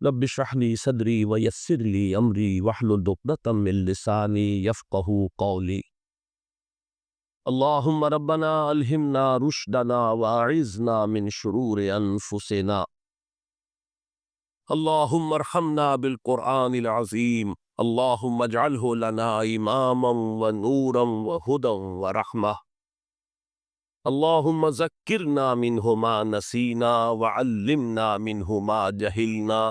رب اشرح لي صدري ويسر لي امري واحلل عقدة من لساني يفقهوا قولي. اللهم ربنا الهمنا رشدنا واعذنا من شرور انفسنا. اللهم ارحمنا بالقرآن العظيم. اللهم اجعله لنا اماما ونورا وهدى ورحمة. اللهم ذكرنا منه ما نسينا وعلمنا منه ما جهلنا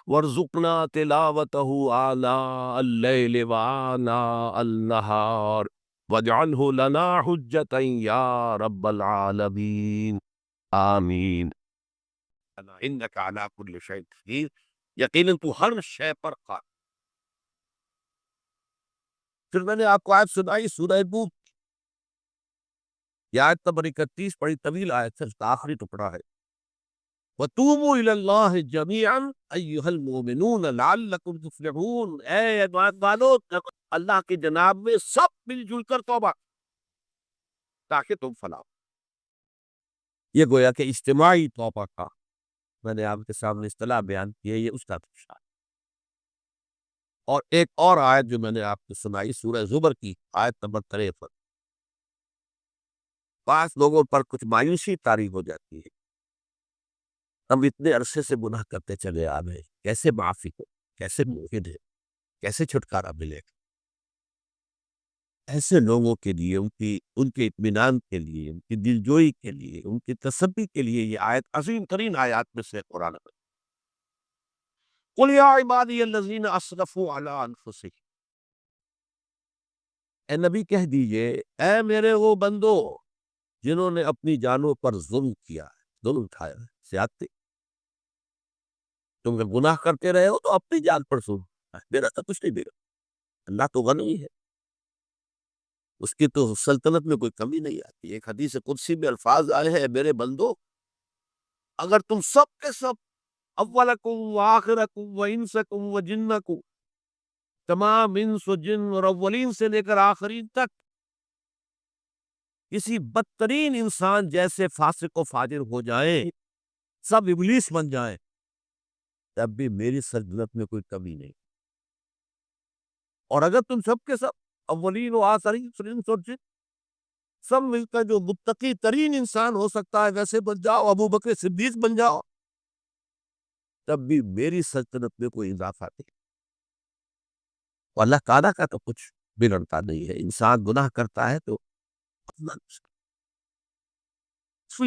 وارزقنا تلاوته آناء الليل وآناء النهار واجعله لنا حجة يا رب العالمین آمین. انک علی کل شیء قدیر، یقیناً تو ہر شے پر قادر. پھر میں نے آپ کو آیت سنائی سورہ نور، یہ آیت نمبر 31 بڑی طویل آیت ہے، اس کا آخری ٹکڑا ہے. وَتُوبُوا إِلَى اللَّهِ جَمِيعًا أَيُّهَا الْمُؤْمِنُونَ لَعَلَّكُمْ تُفْلِحُونَ. اے ایمان والو، اللہ کی جناب میں سب مل جل کر توبہ تاکہ تم فلاح. یہ گویا کہ اجتماعی توبہ کا میں نے آپ کے سامنے اصطلاح بیان کی ہے، یہ اس کا تشریح ہے. اور ایک اور آیت جو میں نے آپ کو سنائی سورہ زمر کی آیت نمبر 53، بعض لوگوں پر کچھ مایوسی طاری ہو جاتی ہے، ہم اتنے عرصے سے گناہ کرتے چلے آ رہے ہیں، کیسے معافی ہو، کیسے ممکن ہے، کیسے چھٹکارا ملے گا. ایسے لوگوں کے لیے ان کے اطمینان کے لیے، ان کی دلجوئی کے لیے، ان کی تسلی کے لیے یہ آیت عظیم ترین آیات میں سے قرآن میں. قل یا عبادی الذین اسرفوا علی انفسہم، اے نبی کہہ دیجئے اے میرے وہ بندو جنہوں نے اپنی جانوں پر ظلم کیا ہے، ظلم اٹھایا ہے، زیادتی. تم اگر گناہ کرتے رہے ہو تو اپنی جان پر ظلم ہے، میرا تو کچھ نہیں دے گا. اللہ تو غنی ہے، اس کی تو سلطنت میں کوئی کمی نہیں آتی. ایک حدیث قدسی میں الفاظ آئے ہیں، میرے بندو اگر تم سب کے سب، اولکم و آخرکم و انسکم و جنکم، تمام انس و جن اور اولین سے لے کر آخرین تک کسی بدترین انسان جیسے فاسق و فاجر ہو جائیں، سب ابلیس بن جائیں، تب بھی میری سلطنت میں کوئی کمی نہیں. اور اگر تم سب کے سب اولین و آخرین انس اور جن سب مل کر جو متقی ترین انسان ہو سکتا ہے ویسے بن جاؤ، ابو بکر صدیق بن جاؤ، تب بھی میری سلطنت میں کوئی اضافہ نہیں. اور اللہ تعالیٰ کا تو کچھ بگڑتا نہیں ہے. انسان گناہ کرتا ہے تو اپنا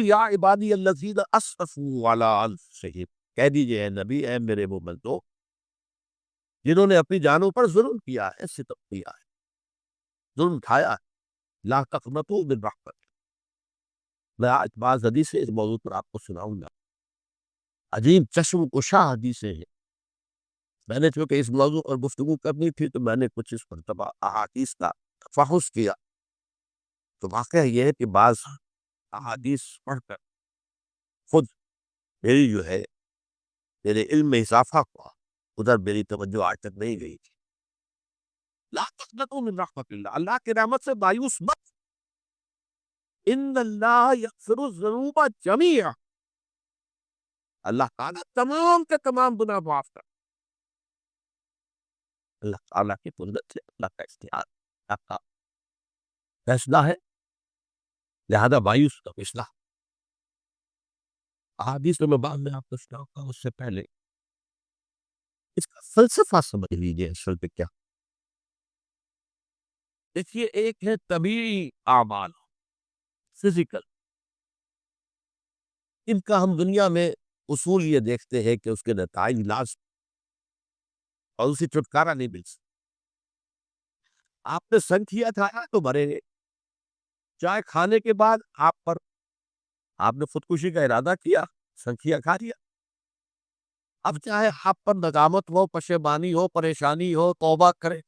یا عبادی الذین اسرفوا علی انفسہم، کہہ دیجئے اے نبی اے میرے وہ بندو جنہوں نے اپنی جانوں پر ظلم کیا ہے، ستم کیا ہے، ظلم اٹھایا ہے، لا تقنطوا من رحمت. میں آج بعض حدیثیں اس موضوع پر آپ کو سناؤں گا، عجیب چشم کشا حدیثیں ہیں. میں نے چونکہ اس موضوع پر گفتگو کرنی تھی تو میں نے کچھ اس مرتبہ احادیث کا تفحص کیا. تو واقعہ یہ ہے کہ بعض احادیث پڑھ کر خود میری جو ہے میرے علم میں اضافہ ہوا، ادھر میری توجہ آج تک نہیں گئی تھی. لا تقنطوا من رحمت اللہ، اللہ کی رحمت سے مایوس مت. ان اللہ یغفر الذنوب جميعا، اللہ تعالیٰ تمام کے تمام گناہ معاف کر. اللہ تعالیٰ کی قدرت سے، اللہ کا اختیار، اللہ کا فیصلہ ہے، لہذا مایوس کا فیصلہ. احادیث میں بعد میں آپ کو سناؤں گا، اس سے پہلے اس کا فلسفہ سمجھ لیجیے. اصل پہ کیا دیکھیے، ایک ہے طبیعی اعمال، فزیکل، ان کا ہم دنیا میں اصول یہ دیکھتے ہیں کہ اس کے نتائج لازم اور اسے چھٹکارا نہیں مل سکتا. آپ نے سنکھیا کھایا تو مریں گے، چائے کھانے کے بعد آپ نے خودکشی کا ارادہ کیا، سنکھیا کھا لیا. اب چاہے آپ پر ندامت ہو، پشیمانی ہو، پریشانی ہو، توبہ کرے،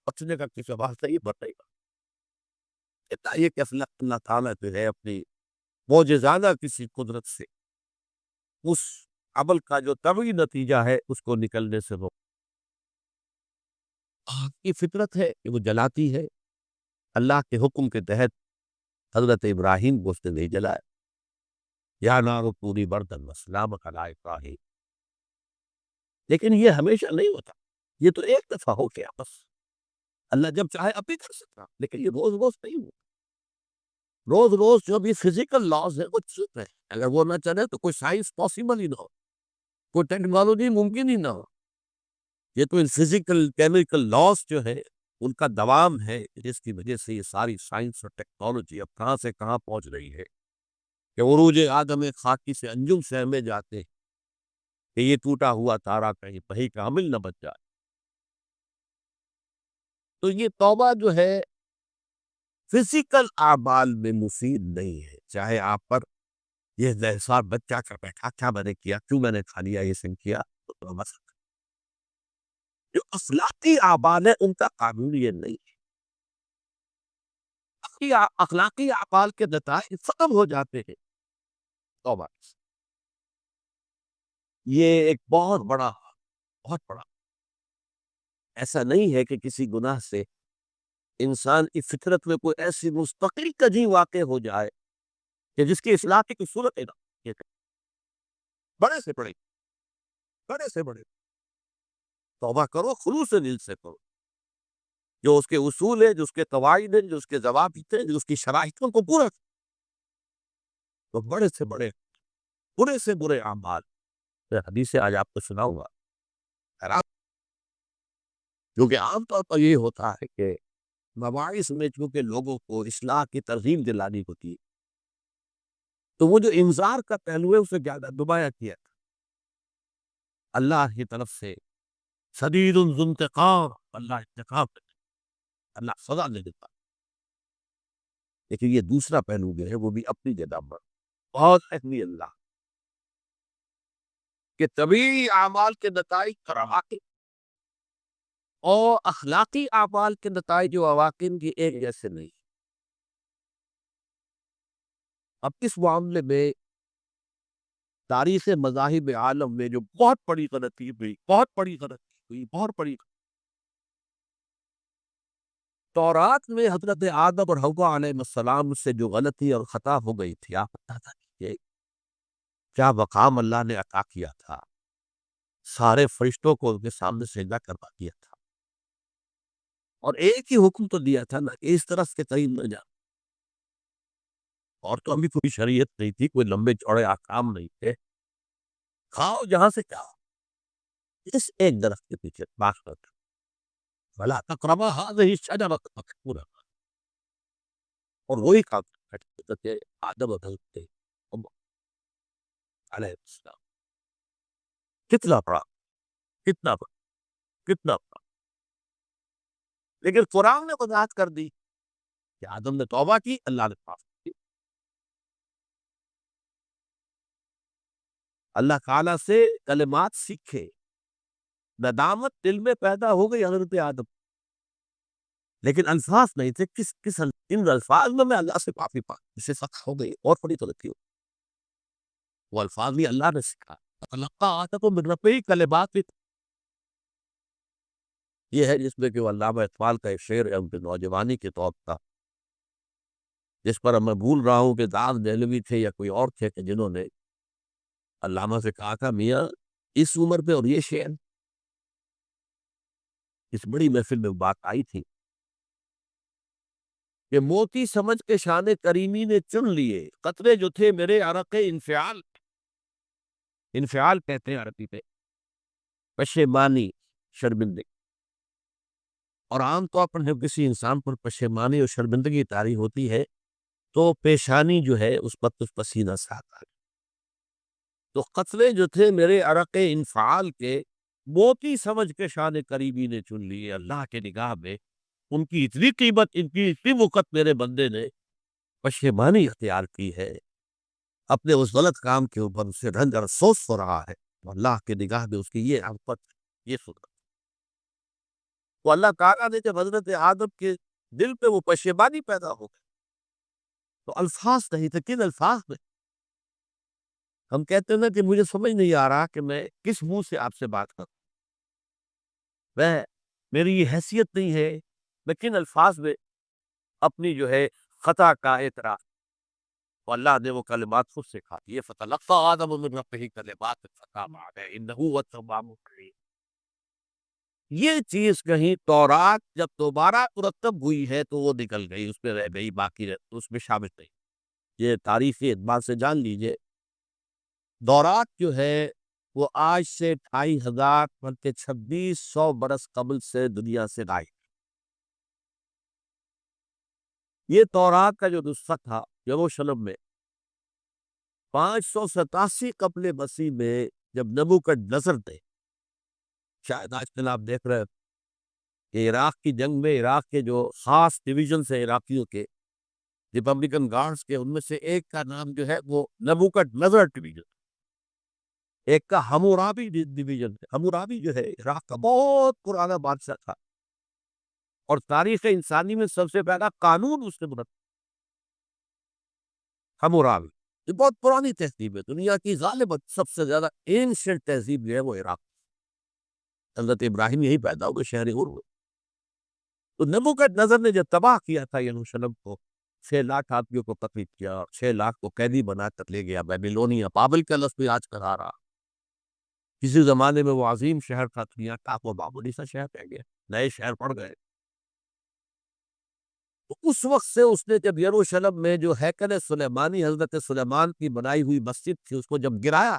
بچنے کا کسی سوال نہیں بتائے گا. یہ کہ اللہ تعالیٰ جو ہے اپنی معجزانہ کسی قدرت سے اس عمل کا جو طبعی نتیجہ ہے اس کو نکلنے سے روک. آگ کی فطرت ہے کہ وہ جلاتی ہے. اللہ کے حکم کے تحت حضرت ابراہیم کو اس نے نہیں جلایا. یا نار کونی بردن وسلام علی ابراہیم، لیکن یہ ہمیشہ نہیں ہوتا، یہ تو ایک دفعہ ہو گیا بس، اللہ جب چاہے اب بھی کر سکتا، لیکن یہ روز روز نہیں ہوتا۔ روز روز جو بھی فزیکل لاز ہے وہ چل رہے ہیں، اگر وہ نہ چلے تو کوئی سائنس پاسبل ہی نہ ہو، کوئی ٹیکنالوجی ممکن ہی نہ ہو۔ یہ تو فزیکل کیمیکل لاس جو ہے ان کا دوام ہے، جس کی وجہ سے یہ ساری سائنس اور ٹیکنالوجی اب کہاں سے کہاں پہنچ رہی ہے کہ عروج آدم خاکی سے انجم سے ہمیں جاتے ہیں کہ یہ ٹوٹا ہوا تارا کہیں بہی کامل نہ بچ جائے۔ تو یہ توبہ جو ہے فزیکل اعمال میں مفید نہیں ہے، چاہے آپ پر یہ احساس بچہ کر بیٹھا کیا میں نے کیا، کیوں میں نے کھا لیا، یہ سن کیا، تو توبہ سے جو اخلاقی اعمال ہے ان کا قانون یہ نہیں ہے۔ اخلاقی اعمال کے نتائج ختم ہو جاتے ہیں توبہ سے۔ یہ ایک بہت بڑا ایسا نہیں ہے کہ کسی گناہ سے انسان کی فطرت میں کوئی ایسی مستقل کجی واقع ہو جائے کہ جس کی اصلاح کی کوئی صورت ہے نہ، یہ بڑے سے بڑے توبہ کرو، خلوص دل سے کرو، جو اس کے اصول ہے، جو اس کے قواعد ہیں، جو اس کے ضوابط ہیں، جو اس کی شرائط ہیں، ان کو پورا کرو۔ تو بڑے سے برے اعمال، میں حدیث آج آپ کو سناؤں گا، حیران، کیونکہ عام طور پر یہ ہوتا ہے کہ مباحث میں چونکہ لوگوں کو اصلاح کی ترغیب دلانی ہوتی ہے، تو وہ جو انذار کا پہلو ہے اسے زیادہ دبایا کیا تھا۔ اللہ کی طرف سے شدید ذو انتقام، اللہ انتقام کرے، اللہ سزا دے دیتا، لیکن یہ دوسرا پہلو جو ہے وہ بھی اپنی جگہ پر بہت اہمی اللہ کہ طبیعی اعمال کے نتائج اور عواقب اور اخلاقی اعمال کے نتائج و عواقب کی ایک جیسے نہیں۔ اب اس معاملے میں تاریخ مذاہب عالم میں جو بہت بڑی غلطی ہوئی، بہت بڑی تورات میں حضرت آدم اور حوا علیہ السلام سے جو غلطی اور خطا ہو گئی تھی، آپ بتا کہ کیا مقام اللہ نے عطا کیا تھا، سارے فرشتوں کو ان کے سامنے سجدہ کروا دیا تھا، اور ایک ہی حکم تو دیا تھا نا کہ اس طرف کے قریب نہ جا، اور تو ابھی کوئی شریعت نہیں تھی، کوئی لمبے چوڑے احکام نہیں تھے، کھاؤ جہاں سے چاہو، اس ایک درخت کے پیچھے بات کرتے بھلا تقربا هذه الشجرة مذکورہ، اور وہی کام کرتے آدم اور حضرت حوا علیہ السلام، کتنا بڑا، کتنا بڑا، کتنا بڑا، لیکن قرآن نے وضاحت کر دی کہ آدم نے توبہ کی، اللہ نے معاف کی، اللہ تعالیٰ سے کلمات سیکھے، ندامت دل میں پیدا ہو گئی حضرت آدم، لیکن الفاظ نہیں تھے، ان الفاظ میں اللہ سے معافی پا اسے سخت ہو گئی اور بڑی غلطی ہو، وہ الفاظ بھی اللہ نے سکھا، تلقى آدم من ربه کلمات بھی، یہ ہے جس میں کہ وہ علامہ اقبال کا ایک شعر ہے ان کے نوجوانی کے طور کا، جس پر میں بھول رہا ہوں کہ داغ دہلوی تھے یا کوئی اور تھے کہ جنہوں نے علامہ سے کہا تھا میاں اس عمر پہ اور یہ شعر، اس بڑی محفل میں بات آئی تھی کہ موتی سمجھ کے شان کریمی نے چن لیے قطرے جو تھے میرے عرق انفعال، انفعال کہتے ہیں عربی پہ پشیمانی، شرمندگی، اور عام طور پر جب کسی انسان پر پشیمانی اور شرمندگی طاری ہوتی ہے تو پیشانی جو ہے اس پر کچھ پسینہ ساتا ہے، تو قطرے جو تھے میرے عرق انفعال کے موتی سمجھ کے شان کریمی نے چن لیے، اللہ کے نگاہ میں ان کی اتنی قیمت، ان کی اتنی وقت میرے بندے نے پشیمانی اختیار کی ہے، اپنے اس غلط کام کے اوپر اسے رنج اور افسوس ہو رہا ہے، تو اللہ کے نگاہ میں اس کی یہ عظمت، یہ سنت، تو اللہ تعالیٰ نے جب حضرت آدم کے دل پہ وہ پشیمانی پیدا ہو گئی تو الفاظ نہیں تھے، کن الفاظ میں ہم کہتے ہیں نا کہ مجھے سمجھ نہیں آ رہا کہ میں کس منہ سے آپ سے بات کروں، میں میری یہ حیثیت نہیں ہے، میں کن الفاظ میں اپنی جو ہے خطا کا اعتراف، تو اللہ نے وہ کلمات خود سکھا دیے، فتلقى آدم من ربه کلمات فتاب علیہ انہ هو التواب الرحیم۔ یہ چیز کہیں تورات جب دوبارہ مرتب ہوئی ہے تو وہ نکل گئی، اس میں رہ گئی، باقی اس میں شامل نہیں۔ یہ تاریخی اعتبار سے جان لیجئے، دورات جو ہے وہ آج سے 2500 بلکہ 2600 برس قبل سے دنیا سے غائب۔ یہ تورات کا جو نسخہ تھا یروشلم میں 587 قبل مسیح میں، جب نبوکدنضر نے، شاید آج کل آپ دیکھ رہے ہیں کہ عراق کی جنگ میں عراق کے جو خاص ڈویژن سے عراقیوں کے ریپبلکن گارڈز کے، ان میں سے ایک کا نام جو ہے وہ نبوکدنضر ڈویژن، ایک کا حمورابی ڈویژن ہے۔ حمورابی جو ہے عراق کا بہت پرانا بادشاہ تھا، اور تاریخ انسانی میں سب سے پہلا قانون اس نے مرتب۔ حمورابی یہ بہت پرانی تہذیب ہے، دنیا کی غالباً سب سے زیادہ اینشنٹ تہذیب جو ہے وہ عراق۔ حضرت ابراہیم یہی پیدا ہوئے، شہر عور میں۔ تو نبوکدنضر نے جب تباہ کیا تھا یروشلم کو، 6 لاکھ آدمیوں کو قتل کیا، 6 لاکھ کو قیدی بنا کر لے گیا بیبیلونیا، بابل کا لفظ بھی آج کل آ رہا۔ کسی زمانے میں وہ عظیم شہر تھا دنیا کا، وہ معمولی سا شہر رہ گیا، نئے شہر پڑ گئے۔ تو اس وقت سے اس نے جب یروشلم میں جو ہیکل سلیمانی حضرت سلیمان کی بنائی ہوئی مسجد تھی اس کو جب گرایا،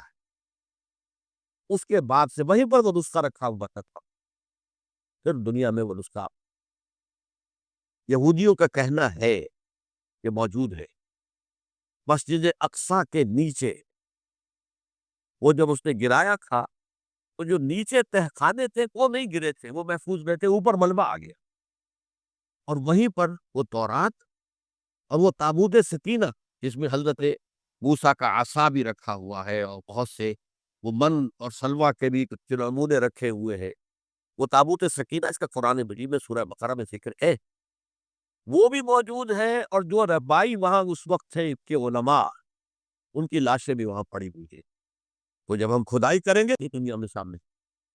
اس کے بعد سے وہیں پر وہ نسخہ رکھا ہوا تھا۔ پھر دنیا میں وہ نسخہ یہودیوں کا کہنا ہے کہ موجود ہے مسجد اقصیٰ کے نیچے۔ وہ جب اس نے گرایا تھا تو جو نیچے تہخانے تھے وہ نہیں گرے تھے، وہ محفوظ رہتے، اوپر ملبہ آ گیا، اور وہیں پر وہ تورات اور وہ تابوت سکینہ جس میں حضرت موسیٰ کا عصا بھی رکھا ہوا ہے، اور بہت سے وہ من اور سلوہ کے بھی کچھ نمونے رکھے ہوئے ہیں، وہ تابوت سکینہ اس کا قرآن مجید میں سورہ بقرہ میں ذکر ہے، وہ بھی موجود ہے۔ اور جو رہبائی وہاں اس وقت تھے کے علماء، ان کی لاشیں بھی وہاں پڑی ہوئی ہیں۔ تو جب ہم کھدائی کریں گے دنیا میں سامنے،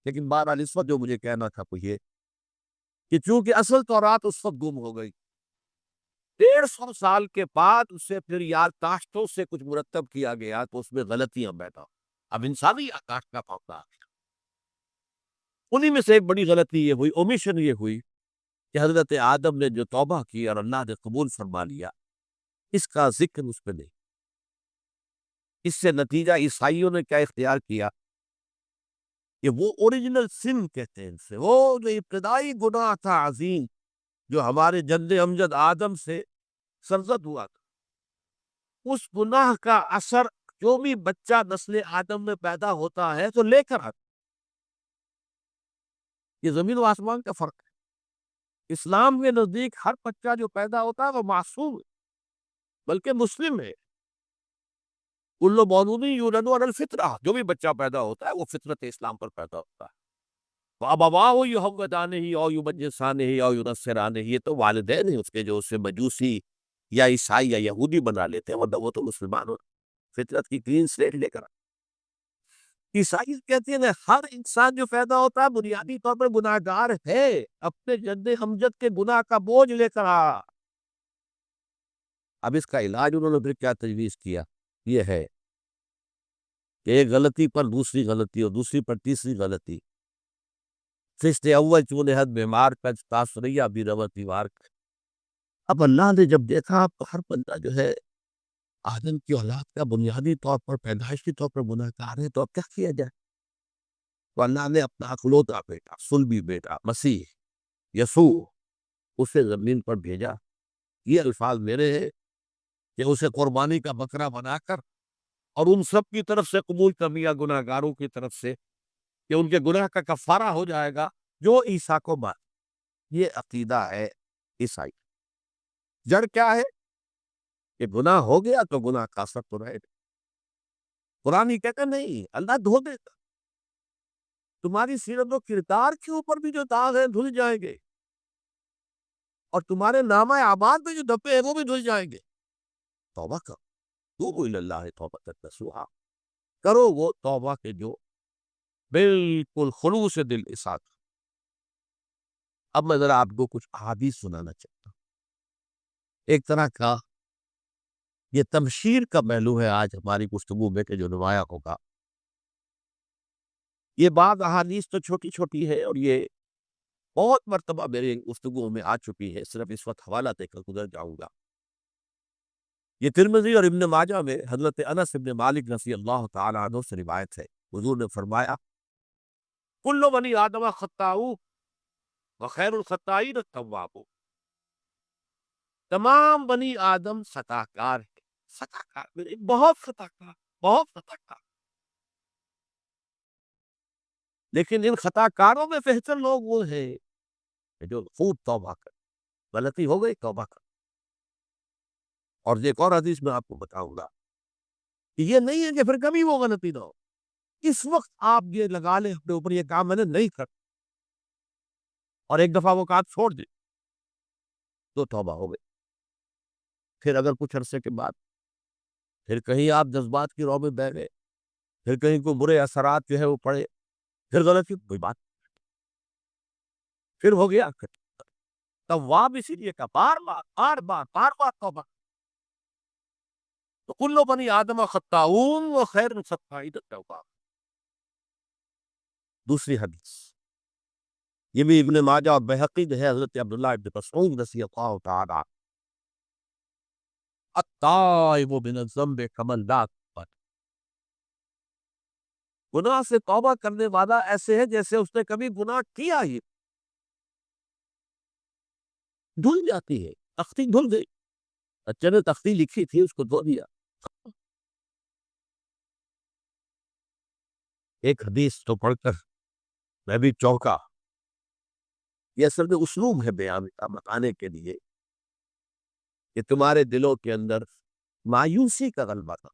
لیکن بہرحال اس وقت جو مجھے کہنا تھا وہ یہ کہ چونکہ اصل تورات اس وقت گم ہو گئی، 150 سال کے بعد اسے پھر یادداشتوں سے کچھ مرتب کیا گیا تو اس میں غلطیاں پیدا، اب انسانی یادداشت کا معاملہ آ گیا۔ انہی میں سے ایک بڑی غلطی یہ ہوئی، اومیشن یہ ہوئی کہ حضرت آدم نے جو توبہ کی اور اللہ نے قبول فرما لیا، اس کا ذکر اس پہ نہیں۔ اس سے نتیجہ عیسائیوں نے کیا اختیار کیا کہ وہ اوریجنل سن کہتے ہیں، ان سے وہ جو ابتدائی گناہ تھا عظیم، جو ہمارے جد امجد آدم سے سرزد ہوا تھا، اس گناہ کا اثر جو بھی بچہ نسل آدم میں پیدا ہوتا ہے تو لے کر آتا۔ یہ زمین و آسمان کا فرق ہے۔ اسلام کے نزدیک ہر بچہ جو پیدا ہوتا ہے وہ معصوم ہے، بلکہ مسلم ہے۔ کل مولود یولد علی الفطرہ، جو بھی بچہ پیدا ہوتا ہے وہ فطرت اسلام پر پیدا ہوتا ہے۔ وَأَبَوَاهُ يُهَوِّدَانِهِ أَوْ يُمَجِّسَانِهِ أَوْ يُنَصِّرَانِهِ، یہ تو والدین ہیں اس کے جو اسے مجوسی یا عیسائی یا یہودی بنا لیتے ہیں، ورنہ وہ تو مسلمان فطرت کی کلین سلیٹ لے کر۔ عیسائی کہتے ہیں ہر انسان جو پیدا ہوتا ہے بنیادی طور پر گناہگار ہے، اپنے جد امجد کے گناہ کا بوجھ لے کر آ۔ اب اس کا علاج انہوں نے پھر کیا تجویز کیا، یہ ہے کہ ایک غلطی پر دوسری غلطی اور دوسری پر تیسری غلطی، فسٹ اول چون حد بیمار کا تاثریہ بھی روت دیوار کا۔ اب اللہ نے جب دیکھا تو ہر بندہ جو ہے آدم کی اولاد کا بنیادی طور پر پیدائشی طور پر گناہگار ہے، تو اب کیا کیا جائے؟ تو اللہ نے اپنا اکلوتا بیٹا، صلبی بیٹا، مسیح یسوع، اسے زمین پر بھیجا۔ یہ الفاظ میرے ہیں کہ اسے قربانی کا بکرا بنا کر، اور ان سب کی طرف سے قبول کر لیا، گناہگاروں کی طرف سے، کہ ان کے گناہ کا کفارہ ہو جائے گا جو عیسیٰ کو مان۔ یہ عقیدہ ہے عیسائی۔ جڑ کیا ہے کہ گناہ ہو گیا تو گناہ کا اثر تو رہے گا۔ قرآن ہی کہتا نہیں، اللہ دھو دے گا، تمہاری سیرت و کردار کے اوپر بھی جو داغ ہیں دھل جائیں گے، اور تمہارے نامہ اعمال پہ جو دھبے ہیں وہ بھی دھل جائیں گے۔ توبہ کرو، توبوا الی اللہ توبۃ نصوحا، کرو وہ توبہ کے جو بالکل خلوص دل کے ساتھ۔ اب میں ذرا آپ کو کچھ احادیث سنانا چاہتا ہوں۔ ایک طرح کا یہ تبشیر کا پہلو ہے آج ہماری گفتگو میں کہ جو نمایاں ہوگا. یہ بعض احادیث تو چھوٹی چھوٹی ہے اور یہ بہت مرتبہ میرے گفتگو میں آ چکی ہے، صرف اس وقت حوالہ دے کر گزر جاؤں گا. یہ ترمذی اور ابن ماجہ میں حضرت انس ابن مالک رضی اللہ تعالیٰ عنہ سے روایت ہے. حضور نے فرمایا کل بنی آدم خطاؤ وخیر الخطائین التوابون. تمام بنی آدم خطا کار ہے، خطا کار، بہت خطا کار، بہت خطا کار. لیکن ان خطا کاروں میں بہتر لوگ وہ ہیں کہ جو خوب توبہ کر، غلطی ہو گئی توبہ کر. اور ایک اور حدیث میں آپ کو بتاؤں گا کہ یہ نہیں ہے کہ پھر کبھی وہ غلطی نہ ہو. اس وقت آپ یہ لگا لیں اپنے اوپر یہ کام میں نے نہیں کر، اور ایک دفعہ وہ کام چھوڑ دے تو توبہ ہو گئی. پھر اگر کچھ عرصے کے بعد پھر کہیں آپ جذبات کی رو میں بہ گئے، پھر کہیں کوئی برے اثرات جو ہے وہ پڑے، پھر غلطی کوئی بات، پھر ہو گیا. تواب اسی لیے کا بار بار بار بار بار بار توبہ. تو کل بنی آدم خطاؤن و خیر الخطائین التوابون. دوسری حدیث یہ بھی ابن ماجہ اور بہقی ہے، حضرت عبداللہ ابن مسعود رضی اللہ تعالی عنہ. التائب من الذنب کمن لا ذنب. گناہ سے توبہ کرنے والا ایسے ہے جیسے اس نے کبھی گناہ کیا ہی. دھل جاتی ہے، تختی دھل گئی. اچھا نے تختی لکھی تھی اس کو دھو دیا. ایک حدیث تو پڑھ کر میں بھی چونکا. یہ اصل میں اسلوب ہے بیان کا بتانے کے لیے کہ تمہارے دلوں کے اندر مایوسی کا غلبہ تھا.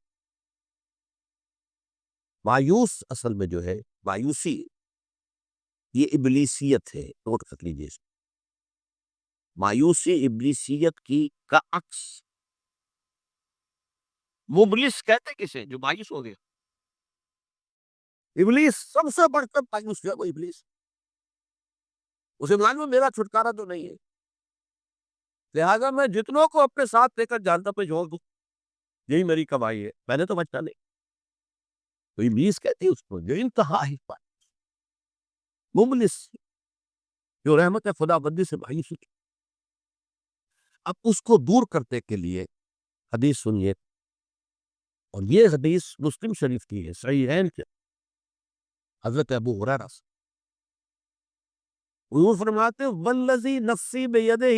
مایوس اصل میں جو ہے مایوسی یہ ابلیسیت ہے. نوٹ کر لیجیے، مایوسی ابلیسیت کی کا عکس. مبلس کہتے کسے جو مایوس ہو گیا. ابلیس سب سے بڑھ کر مایوس ہے وہ ابلیس. اسے معلوم میرا چھٹکارا تو نہیں ہے، لہذا میں جتنوں کو اپنے ساتھ لے کر جانتا پہ جھونک دوں، یہی میری کمائی ہے، میں نے تو بچنا نہیں. تو ابلیس کہتی ہے اس کو جو انتہا ہی پر مبلس، جو رحمت خدا بندی سے مایوس کی. اب اس کو دور کرنے کے لیے حدیث سنیے، اور یہ حدیث مسلم شریف کی ہے، صحیحین کے حضرت ابو ہریرہ سے. حضور فرماتے ہیں والذی نفسی بیدہ،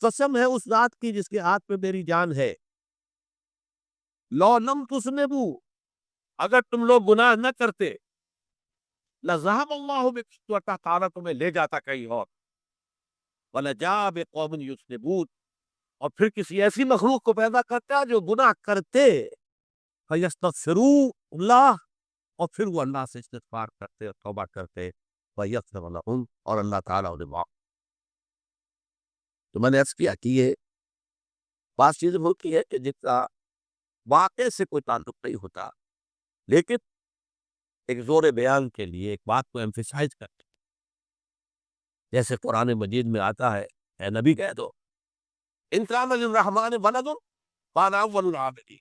قسم ہے اس ذات کی جس کے ہاتھ میں میری جان ہے، لو لم تذنبوا، اگر تم لوگ گناہ نہ کرتے، لذهب اللہ بکم، تو اللہ تعالیٰ تمہیں لے جاتا کہیں اور، ولجاء بقوم یذنبون، اور پھر کسی ایسی مخلوق کو پیدا کرتا جو گناہ کرتے، فیستغفروا اللہ، اور پھر وہ اللہ سے استغفار کرتے اور توبہ کرتے، ویغفر لہم، اور اللہ تعالیٰ انہیں معاف. تو میں نے عرض کیا کہ یہ بات چیز ہوتی ہے کہ جس کا واقع سے کوئی تعلق نہیں ہوتا، لیکن ایک زور بیان کے لیے ایک بات کو ایمفیسائز کرتے، جیسے قرآن مجید میں آتا ہے اے نبی کہہ دو ان کان للرحمن ولد فانا اول العابدین،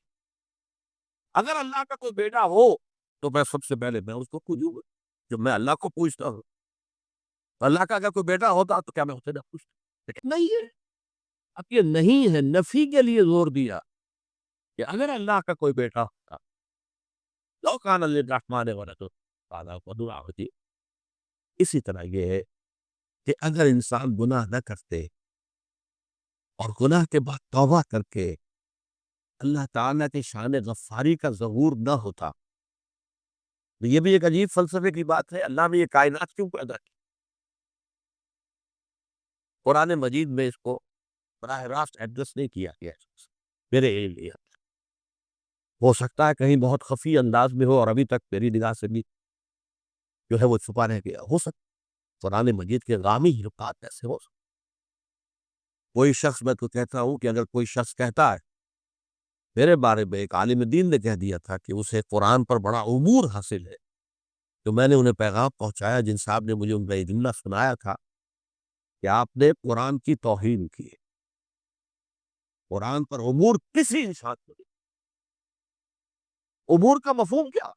اگر اللہ کا کوئی بیٹا ہو تو میں سب سے پہلے میں اس کو پوجوں گا. جب میں اللہ کو پوچھتا ہوں، اللہ کا اگر کوئی بیٹا ہوتا تو کیا میں اسے نہ پوچھتا؟ لیکن نہیں ہے. اب یہ نہیں ہے، نفی کے لیے زور دیا کہ اگر اللہ کا کوئی بیٹا ہوتا، لو کان للرحمن ولد فانا اول العابدین. اسی طرح یہ ہے کہ اگر انسان گناہ نہ کرتے اور گناہ کے بعد توبہ کر کے اللہ تعالیٰ کی شان غفاری کا ظہور نہ ہوتا، تو یہ بھی ایک عجیب فلسفے کی بات ہے. اللہ نے یہ کائنات کیوں پیدا کی؟ قرآن مجید میں اس کو براہ راست ایڈریس نہیں کیا گیا ہے. میرے لیے ہو سکتا ہے کہیں بہت خفی انداز میں ہو اور ابھی تک میری نگاہ سے بھی جو ہے وہ چھپا رہ گیا. ہو سکتا قرآن مجید کے غامی نکات ایسے ہو سکتا. کوئی شخص، میں تو کہتا ہوں کہ اگر کوئی شخص کہتا ہے، میرے بارے میں ایک عالم دین نے کہہ دیا تھا کہ اسے قرآن پر بڑا عبور حاصل ہے، تو میں نے انہیں پیغام پہنچایا جن صاحب نے مجھے ان کا یہ جملہ سنایا تھا کہ آپ نے قرآن کی توہین کی. قرآن پر عبور کسی انسان کو نہیں۔ عبور کا مفہوم کیا؟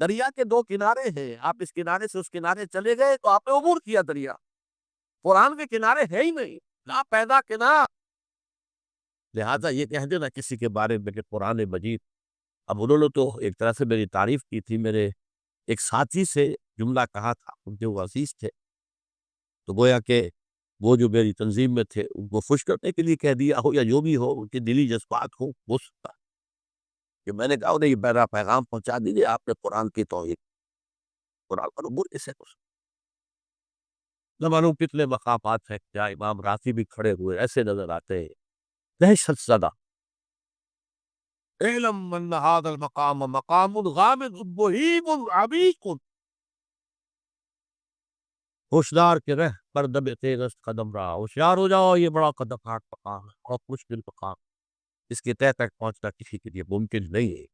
دریا کے دو کنارے ہیں، آپ اس کنارے سے اس کنارے چلے گئے تو آپ نے عبور کیا دریا۔ قرآن کے کنارے ہے ہی نہیں، لا پیدا کنار۔ لہذا یہ کہہ دینا کسی کے بارے میں کہ قرآن مجید، اب انہوں نے تو ایک طرح سے میری تعریف کی تھی، میرے ایک ساتھی سے جملہ کہا تھا، ان کے وہ عزیز تھے، تو گویا کہ وہ جو میری تنظیم میں تھے ان کو خوش کرنے کے لیے کہہ دیا ہو یا جو بھی ہو، ان کے دلی جذبات ہو، ہو سکتا ہے کہ میں نے کہا انہیں یہ میرا پیغام پہنچا دیجیے، آپ نے قرآن کی توحید، قرآن پر عبور کیسے ہو سکتا؟ نہ معلوم کتنے مقامات ہیں، کیا امام راضی بھی کھڑے ہوئے ایسے نظر آتے ہیں دہشت زدہ، اعلم ان هذا المقام مقام غامض مہیب عمیق، ہوشیار کے رہ پر دب تیغست قدم رہا، ہوشیار ہو جاؤ، یہ بڑا خطرناک مقام ہے اور مشکل مقام، اس کے تہ تک پہنچنا کسی کے لیے ممکن نہیں ہے۔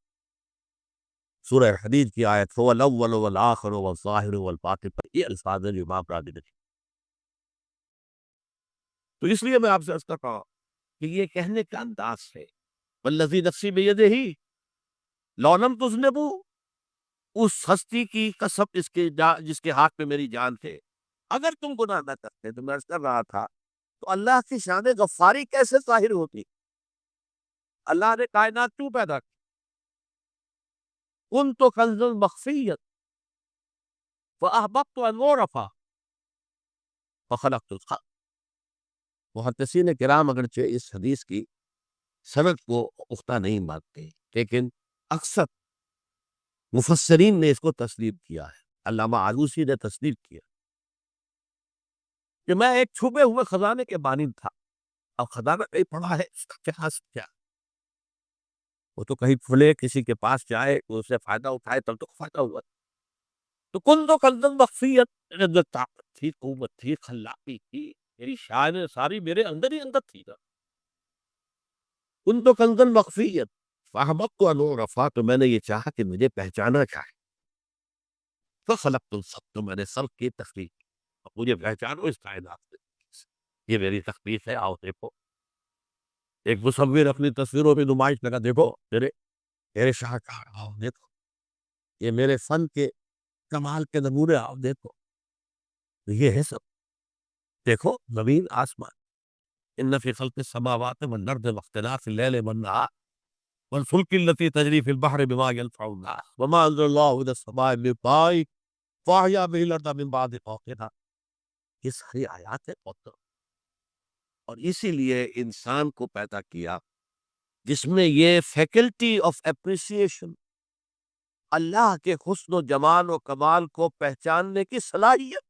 سورہ حدید کی آیت هو الاول والآخر والظاہر والباطن پر یہ الفاظ ہیں جو امام راضی نے۔ تو اس لیے میں آپ سے عرض کر رہا ہوں کہ یہ کہنے کا انداز ہے، والذی نفسی بیدہ، لو لم تذنبوا، اس ہستی کی قسم جس کے ہاتھ میں میری جان تھے، اگر تم گناہ نہ کرتے، تو میں عرض کر رہا تھا تو اللہ کی شان غفاری کیسے ظاہر ہوتی؟ اللہ نے کائنات کیوں پیدا کی؟ کنت کنزا مخفیا فاحببت ان اعرف فخلقت الخلق۔ محدثین کرام اگرچہ اس حدیث کی سند کو پختہ نہیں مانتے، لیکن اکثر مفسرین نے اس کو تسلیم کیا ہے۔ علامہ آلوسی نے تسلیم کیا کہ میں ایک چھپے ہوئے خزانے کے مانند تھا، اب خزانہ کہیں پڑا ہے، اس کا کیا کیا، وہ تو کہیں کھلے کسی کے پاس جائے تو اس سے فائدہ اٹھائے تب تو فائدہ ہوا۔ تو کن تو کنزن مخفیت، میرے طاقت تھی، قوت تھی، خلاقی تھی، میری شان ساری میرے اندر ہی اندر تھی نا۔ کن تو کنزن مخفیت فاحببت ان اعرف، تو میں نے یہ چاہا کہ مجھے پہچانا جائے، فخلقت الخلق، تو میں نے خلق کی تخلیق کی، اب مجھے پہچانو اس کائنات میں، یہ میری تخلیق ہے، آؤ دیکھو۔ ایک مصور اپنی تصویروں میں نمائش لگا، دیکھو میرے شاہکار، آؤ دیکھو یہ میرے فن کے کمال کے نمونے، آؤ دیکھو یہ ہے سب، دیکھو زمین آسمان، ان فی خلق السماوات والارض واختلاف اللیل والنہار والفلک التي تجری فی البحر بما ينفع الناس وما انزل اللہ من السماء من ماء فاحیا به الارض من بعد موتها، یہ ساری آیات ہیں محترم، اور اسی لیے انسان کو پیدا کیا جس میں یہ فیکلٹی آف اپریسیشن، اللہ کے حسن و جمال و کمال کو پہچاننے کی صلاحیت